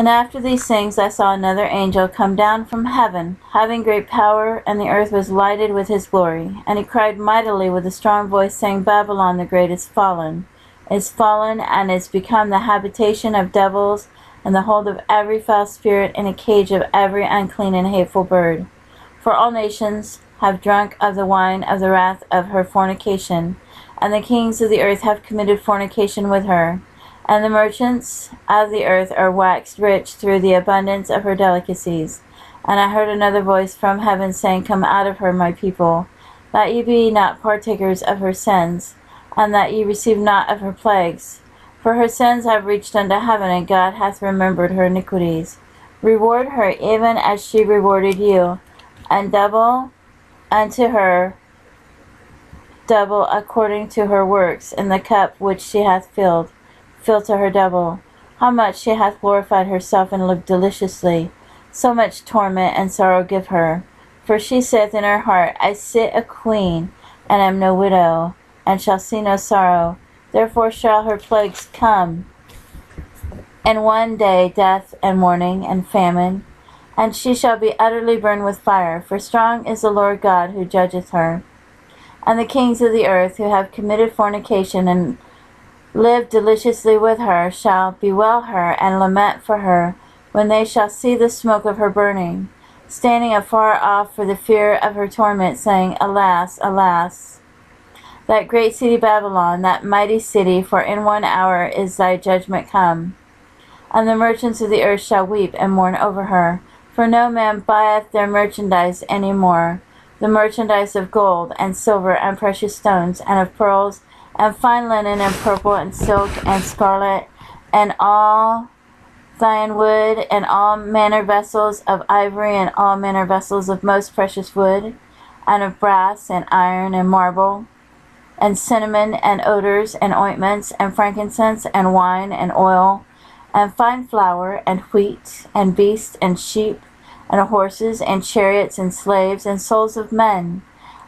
And after these things I saw another angel come down from heaven, having great power, and the earth was lighted with his glory. And he cried mightily with a strong voice, saying, Babylon the great is fallen, and is become the habitation of devils, and the hold of every foul spirit, and a cage of every unclean and hateful bird. For all nations have drunk of the wine of the wrath of her fornication, and the kings of the earth have committed fornication with her. And the merchants of the earth are waxed rich through the abundance of her delicacies. And I heard another voice from heaven saying, Come out of her, my people, that ye be not partakers of her sins, and that ye receive not of her plagues. For her sins have reached unto heaven, and God hath remembered her iniquities. Reward her even as she rewarded you, and double unto her, double according to her works, in the cup which she hath filled to her double. How much she hath glorified herself and lived deliciously, so much torment and sorrow give her. For she saith in her heart, I sit a queen, and am no widow, and shall see no sorrow. Therefore shall her plagues come, and one day death and mourning and famine, and she shall be utterly burned with fire. For strong is the Lord God who judgeth her. And the kings of the earth, who have committed fornication and lived deliciously with her, shall bewail her and lament for her, when they shall see the smoke of her burning, standing afar off for the fear of her torment, saying, Alas, alas, that great city Babylon, that mighty city, for in 1 hour is thy judgment come. And the merchants of the earth shall weep and mourn over her, for no man buyeth their merchandise any more, the merchandise of gold and silver and precious stones, and of pearls, and fine linen, and purple, and silk, and scarlet, and all fine wood, and all manner vessels of ivory, and all manner vessels of most precious wood, and of brass, and iron, and marble, and cinnamon, and odors, and ointments, and frankincense, and wine, and oil, and fine flour, and wheat, and beasts, and sheep, and horses, and chariots, and slaves, and souls of men.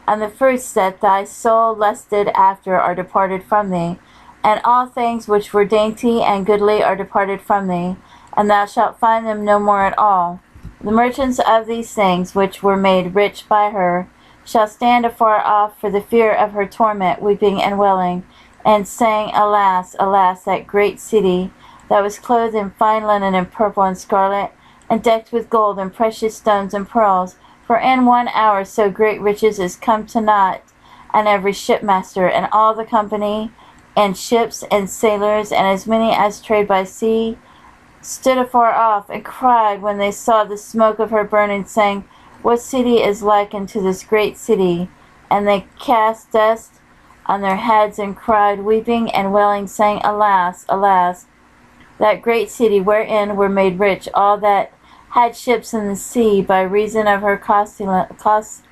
And the fruits that thy soul lusted after are departed from thee, and all things which were dainty and goodly are departed from thee, and thou shalt find them no more at all. The merchants of these things, which were made rich by her, shall stand afar off for the fear of her torment, weeping and wailing, and saying, Alas, alas, that great city, that was clothed in fine linen, and purple, and scarlet, and decked with gold, and precious stones, and pearls. For in 1 hour so great riches is come to naught, and every shipmaster, and all the company, and ships, and sailors, and as many as trade by sea, stood afar off, and cried when they saw the smoke of her burning, saying, What city is like unto this great city? And they cast dust on their heads, and cried, weeping and wailing, saying, Alas, alas, that great city, wherein were made rich all that had ships in the sea, by reason of her costliness.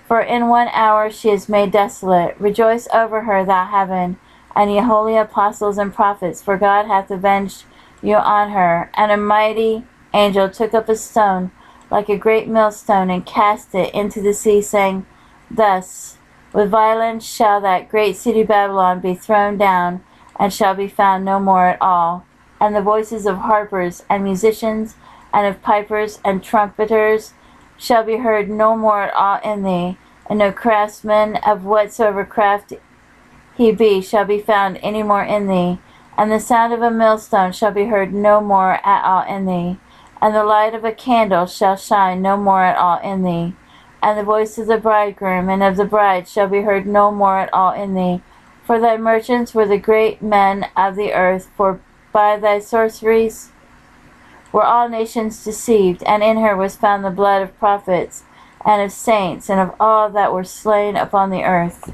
For in 1 hour she is made desolate. Rejoice over her, thou heaven, and ye holy apostles and prophets, for God hath avenged you on her. And a mighty angel took up a stone, like a great millstone, and cast it into the sea, saying, Thus with violence shall that great city Babylon be thrown down, and shall be found no more at all. And the voices of harpers and musicians, and of pipers and trumpeters, shall be heard no more at all in thee, and no craftsman of whatsoever craft he be shall be found any more in thee. And the sound of a millstone shall be heard no more at all in thee, and the light of a candle shall shine no more at all in thee. And the voice of the bridegroom and of the bride shall be heard no more at all in thee. For thy merchants were the great men of the earth, for by thy sorceries were all nations deceived, and in her was found the blood of prophets, and of saints, and of all that were slain upon the earth.